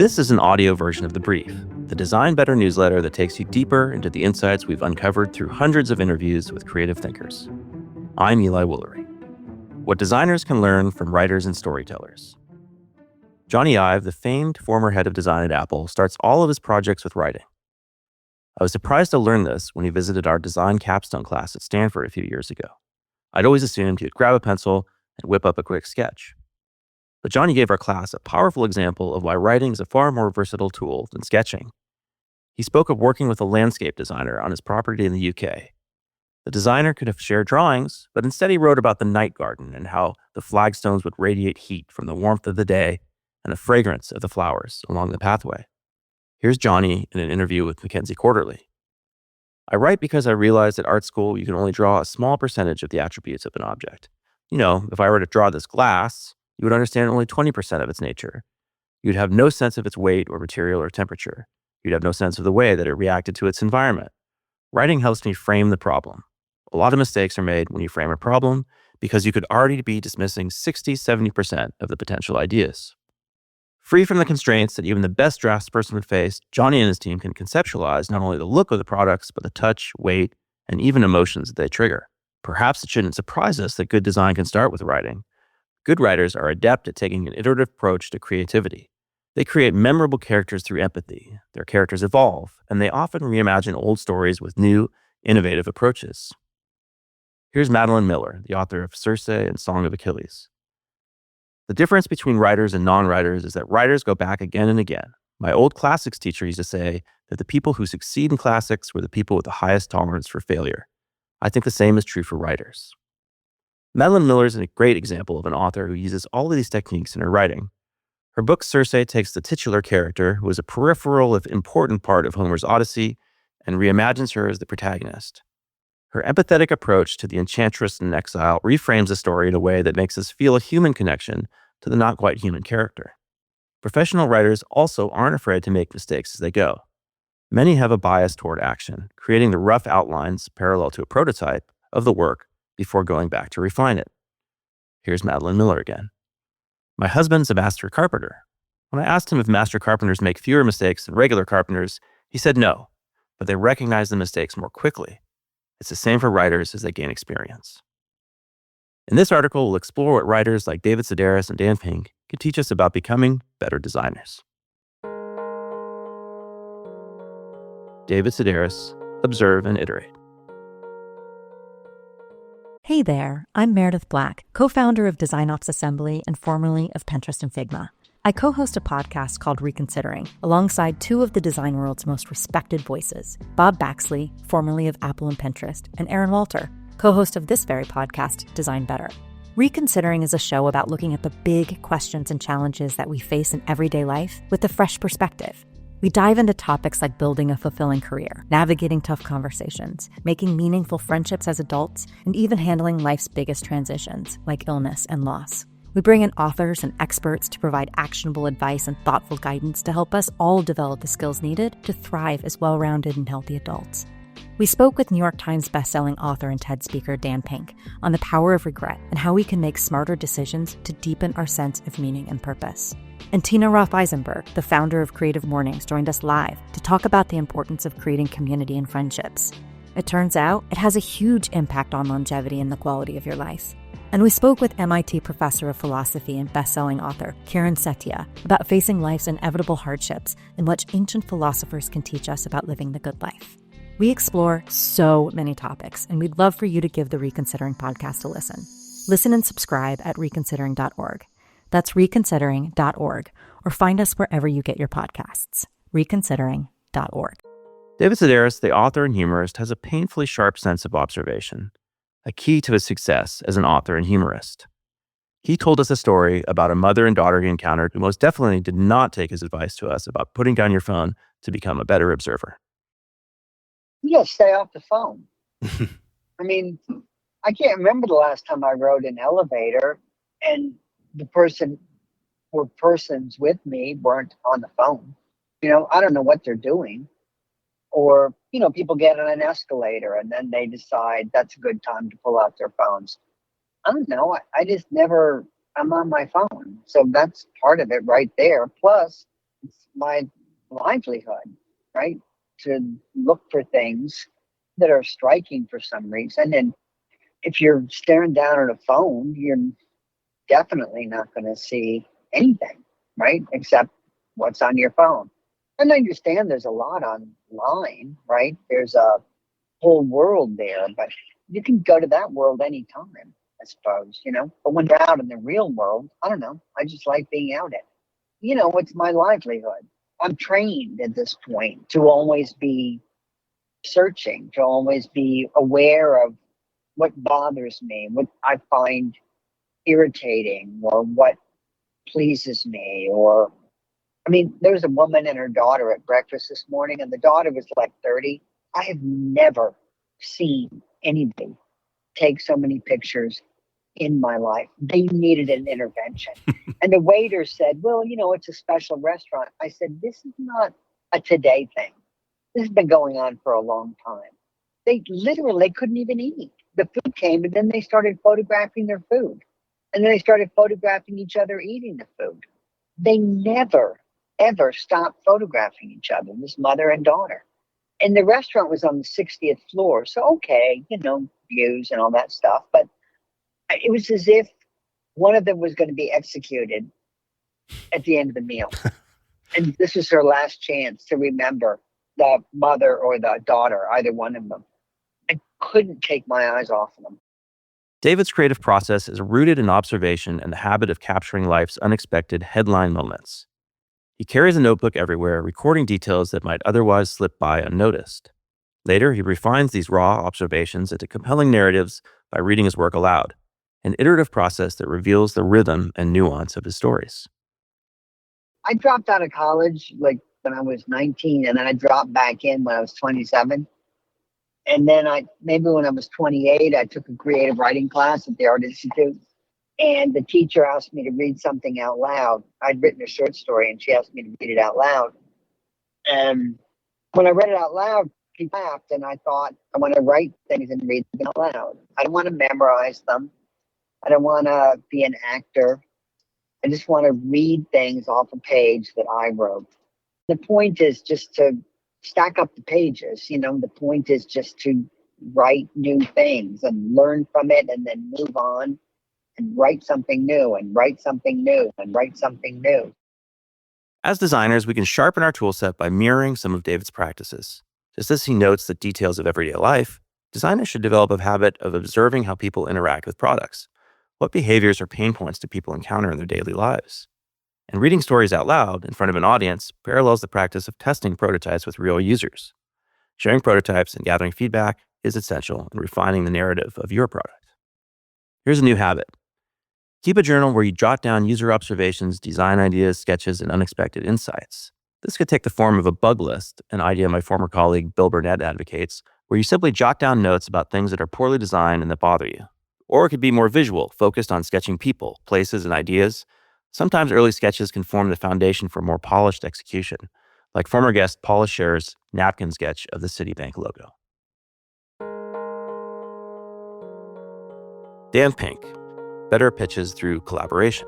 This is an audio version of The Brief, the Design Better newsletter that takes you deeper into the insights we've uncovered through hundreds of interviews with creative thinkers. I'm Eli Woolery. What designers can learn from writers and storytellers. Jony Ive, the famed former head of design at Apple, starts all of his projects with writing. I was surprised to learn this when he visited our design capstone class at Stanford a few years ago. I'd always assumed he would grab a pencil and whip up a quick sketch. But Jony gave our class a powerful example of why writing is a far more versatile tool than sketching. He spoke of working with a landscape designer on his property in the UK. The designer could have shared drawings, but instead he wrote about the night garden and how the flagstones would radiate heat from the warmth of the day and the fragrance of the flowers along the pathway. Here's Jony in an interview with Mackenzie Quarterly. I write because I realized at art school you can only draw a small percentage of the attributes of an object. If I were to draw this glass, you would understand only 20% of its nature. You'd have no sense of its weight or material or temperature. You'd have no sense of the way that it reacted to its environment. Writing helps me frame the problem. A lot of mistakes are made when you frame a problem because you could already be dismissing 60-70% of the potential ideas. Free from the constraints that even the best draftsperson would face, Jony and his team can conceptualize not only the look of the products, but the touch, weight, and even emotions that they trigger. Perhaps it shouldn't surprise us that good design can start with writing. Good writers are adept at taking an iterative approach to creativity. They create memorable characters through empathy. Their characters evolve, and they often reimagine old stories with new, innovative approaches. Here's Madeline Miller, the author of Circe and Song of Achilles. The difference between writers and non-writers is that writers go back again and again. My old classics teacher used to say that the people who succeed in classics were the people with the highest tolerance for failure. I think the same is true for writers. Madeline Miller is a great example of an author who uses all of these techniques in her writing. Her book Circe takes the titular character, who is a peripheral if important part of Homer's Odyssey, and reimagines her as the protagonist. Her empathetic approach to the enchantress in exile reframes the story in a way that makes us feel a human connection to the not quite human character. Professional writers also aren't afraid to make mistakes as they go. Many have a bias toward action, creating the rough outlines parallel to a prototype of the work before going back to refine it. Here's Madeline Miller again. My husband's a master carpenter. When I asked him if master carpenters make fewer mistakes than regular carpenters, he said no, but they recognize the mistakes more quickly. It's the same for writers as they gain experience. In this article, we'll explore what writers like David Sedaris and Dan Pink can teach us about becoming better designers. David Sedaris, Observe and Iterate. Hey there, I'm Meredith Black, co-founder of DesignOps Assembly and formerly of Pinterest and Figma. I co-host a podcast called Reconsidering, alongside two of the design world's most respected voices, Bob Baxley, formerly of Apple and Pinterest, and Aaron Walter, co-host of this very podcast, Design Better. Reconsidering is a show about looking at the big questions and challenges that we face in everyday life with a fresh perspective. We dive into topics like building a fulfilling career, navigating tough conversations, making meaningful friendships as adults, and even handling life's biggest transitions, like illness and loss. We bring in authors and experts to provide actionable advice and thoughtful guidance to help us all develop the skills needed to thrive as well-rounded and healthy adults. We spoke with New York Times bestselling author and TED speaker Dan Pink on the power of regret and how we can make smarter decisions to deepen our sense of meaning and purpose. And Tina Roth-Eisenberg, the founder of Creative Mornings, joined us live to talk about the importance of creating community and friendships. It turns out it has a huge impact on longevity and the quality of your life. And we spoke with MIT professor of philosophy and best-selling author Kiran Setia about facing life's inevitable hardships and what ancient philosophers can teach us about living the good life. We explore so many topics, and we'd love for you to give the Reconsidering podcast a listen. Listen and subscribe at reconsidering.org. That's reconsidering.org, or find us wherever you get your podcasts. Reconsidering.org. David Sedaris, the author and humorist, has a painfully sharp sense of observation, a key to his success as an author and humorist. He told us a story about a mother and daughter he encountered who most definitely did not take his advice to us about putting down your phone to become a better observer. Yeah, stay off the phone. I mean, I can't remember the last time I rode an elevator and the person or persons with me weren't on the phone. I don't know what they're doing. Or, people get on an escalator and then they decide that's a good time to pull out their phones. I don't know. I just never, I'm on my phone. So that's part of it right there. Plus, it's my livelihood, right? To look for things that are striking for some reason. And if you're staring down at a phone, you're definitely not going to see anything, right? Except what's on your phone. And I understand there's a lot online, right? There's a whole world there, but you can go to that world anytime, I suppose, But when you're out in the real world, I don't know. I just like being out in it. It's my livelihood. I'm trained at this point to always be searching, to always be aware of what bothers me, what I find irritating, or what pleases me. There was a woman and her daughter at breakfast this morning, and the daughter was like 30. I have never seen anybody take so many pictures in my life. They needed an intervention. And the waiter said, well, it's a special restaurant. I said, this is not a today thing. This has been going on for a long time. They couldn't even eat. The food came, and then they started photographing their food. And then they started photographing each other eating the food. They never, ever stopped photographing each other, this mother and daughter. And the restaurant was on the 60th floor. So, okay, views and all that stuff. But it was as if one of them was going to be executed at the end of the meal. And this was her last chance to remember the mother or the daughter, either one of them. I couldn't take my eyes off of them. David's creative process is rooted in observation and the habit of capturing life's unexpected headline moments. He carries a notebook everywhere, recording details that might otherwise slip by unnoticed. Later, he refines these raw observations into compelling narratives by reading his work aloud, an iterative process that reveals the rhythm and nuance of his stories. I dropped out of college when I was 19, and then I dropped back in when I was 27. And then maybe when I was 28, I took a creative writing class at the Art Institute. And the teacher asked me to read something out loud. I'd written a short story, and she asked me to read it out loud. And when I read it out loud, she laughed, and I thought, I want to write things and read them out loud. I don't want to memorize them. I don't want to be an actor. I just want to read things off a page that I wrote. The point is just to stack up the pages. The point is just to write new things and learn from it, and then move on and write something new and write something new and write something new. As designers, we can sharpen our toolset by mirroring some of David's practices. Just as he notes the details of everyday life, designers should develop a habit of observing how people interact with products. What behaviors or pain points do people encounter in their daily lives? And reading stories out loud in front of an audience parallels the practice of testing prototypes with real users. Sharing prototypes and gathering feedback is essential in refining the narrative of your product. Here's a new habit. Keep a journal where you jot down user observations, design ideas, sketches, and unexpected insights. This could take the form of a bug list, an idea my former colleague Bill Burnett advocates, where you simply jot down notes about things that are poorly designed and that bother you. Or it could be more visual, focused on sketching people, places, and ideas. Sometimes early sketches can form the foundation for more polished execution, like former guest Paula Scher's napkin sketch of the Citibank logo. Dan Pink, better pitches through collaboration.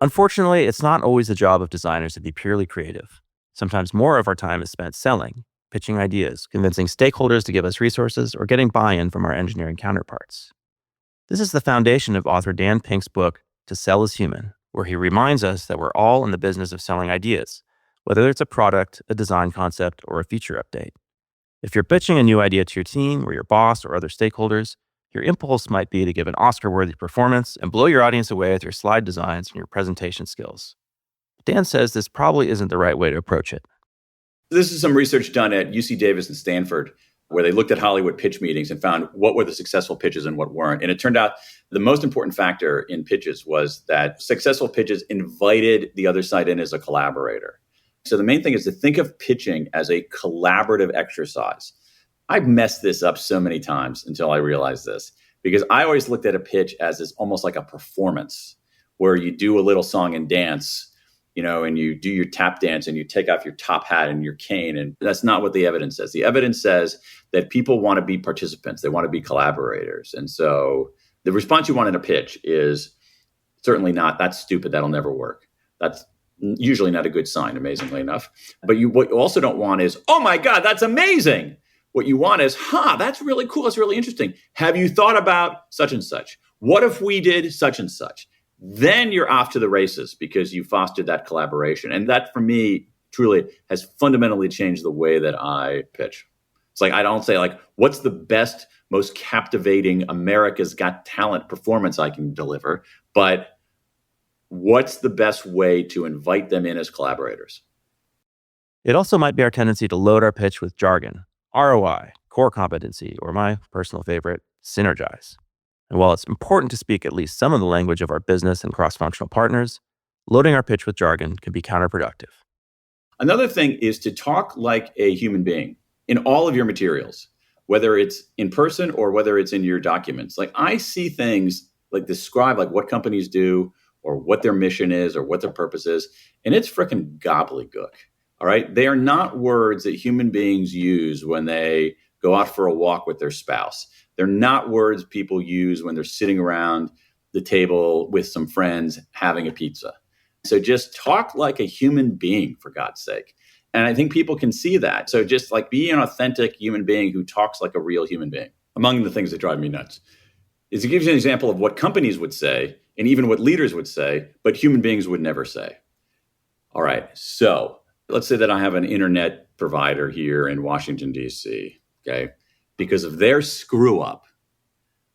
Unfortunately, it's not always the job of designers to be purely creative. Sometimes more of our time is spent selling, pitching ideas, convincing stakeholders to give us resources, or getting buy-in from our engineering counterparts. This is the foundation of author Dan Pink's book, To Sell is Human, where he reminds us that we're all in the business of selling ideas, whether it's a product, a design concept, or a feature update. If you're pitching a new idea to your team or your boss or other stakeholders, your impulse might be to give an Oscar-worthy performance and blow your audience away with your slide designs and your presentation skills. But Dan says this probably isn't the right way to approach it. This is some research done at UC Davis and Stanford, where they looked at Hollywood pitch meetings and found what were the successful pitches and what weren't. And it turned out the most important factor in pitches was that successful pitches invited the other side in as a collaborator. So the main thing is to think of pitching as a collaborative exercise. I've messed this up so many times until I realized this, because I always looked at a pitch as this almost like a performance where you do a little song and dance, and you do your tap dance and you take off your top hat and your cane. And that's not what the evidence says. The evidence says that people want to be participants. They want to be collaborators. And so the response you want in a pitch is certainly not, that's stupid, that'll never work. That's Usually not a good sign, amazingly enough. But what you also don't want is, oh my God, that's amazing. What you want is, that's really cool. That's really interesting. Have you thought about such and such? What if we did such and such? Then you're off to the races because you fostered that collaboration. And that, for me, truly has fundamentally changed the way that I pitch. It's like, I don't say like, what's the best, most captivating America's Got Talent performance I can deliver, but what's the best way to invite them in as collaborators? It also might be our tendency to load our pitch with jargon, ROI, core competency, or my personal favorite, synergize. And while it's important to speak at least some of the language of our business and cross-functional partners, loading our pitch with jargon can be counterproductive. Another thing is to talk like a human being in all of your materials, whether it's in person or whether it's in your documents. Like, I see things like describe like what companies do or what their mission is or what their purpose is, and it's freaking gobbledygook. All right. They are not words that human beings use when they go out for a walk with their spouse. They're not words people use when they're sitting around the table with some friends having a pizza. So just talk like a human being, for God's sake. And I think people can see that. So just like be an authentic human being who talks like a real human being. Among the things that drive me nuts is it gives you an example of what companies would say and even what leaders would say, but human beings would never say. All right. So let's say that I have an internet provider here in Washington, D.C., okay? Because of their screw up,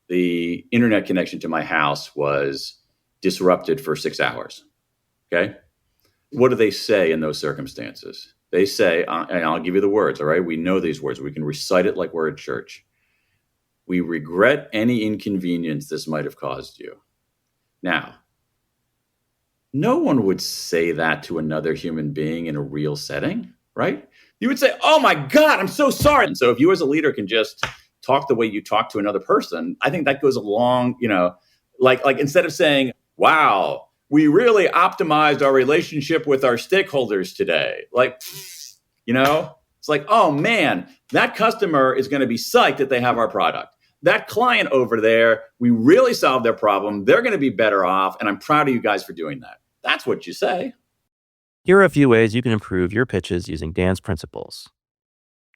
the internet connection to my house was disrupted for 6 hours, okay? What do they say in those circumstances? They say, and I'll give you the words, all right? We know these words. We can recite it like we're at church. We regret any inconvenience this might have caused you. Now, no one would say that to another human being in a real setting, right? You would say, oh my God, I'm so sorry. And so if you as a leader can just talk the way you talk to another person, I think that goes along, like instead of saying, wow, we really optimized our relationship with our stakeholders today. It's like, oh man, that customer is going to be psyched that they have our product. That client over there, we really solved their problem. They're going to be better off. And I'm proud of you guys for doing that. That's what you say. Here are a few ways you can improve your pitches using Dan's principles.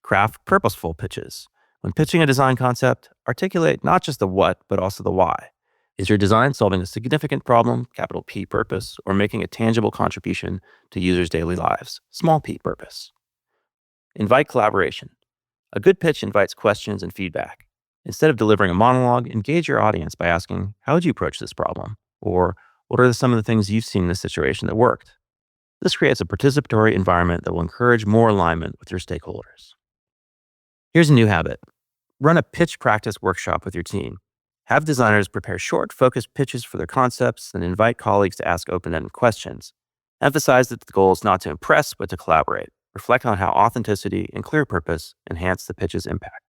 Craft purposeful pitches. When pitching a design concept, articulate not just the what, but also the why. Is your design solving a significant problem, capital P purpose, or making a tangible contribution to users' daily lives, small p purpose? Invite collaboration. A good pitch invites questions and feedback. Instead of delivering a monologue, engage your audience by asking, how would you approach this problem? Or what are some of the things you've seen in this situation that worked? This creates a participatory environment that will encourage more alignment with your stakeholders. Here's a new habit. Run a pitch practice workshop with your team. Have designers prepare short, focused pitches for their concepts and invite colleagues to ask open-ended questions. Emphasize that the goal is not to impress, but to collaborate. Reflect on how authenticity and clear purpose enhance the pitch's impact.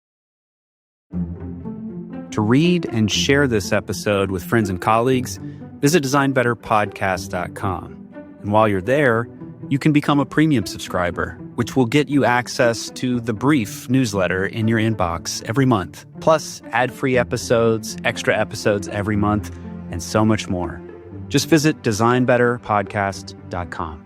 To read and share this episode with friends and colleagues, visit designbetterpodcast.com. And while you're there, you can become a premium subscriber, which will get you access to the Brief newsletter in your inbox every month, plus ad-free episodes, extra episodes every month, and so much more. Just visit designbetterpodcast.com.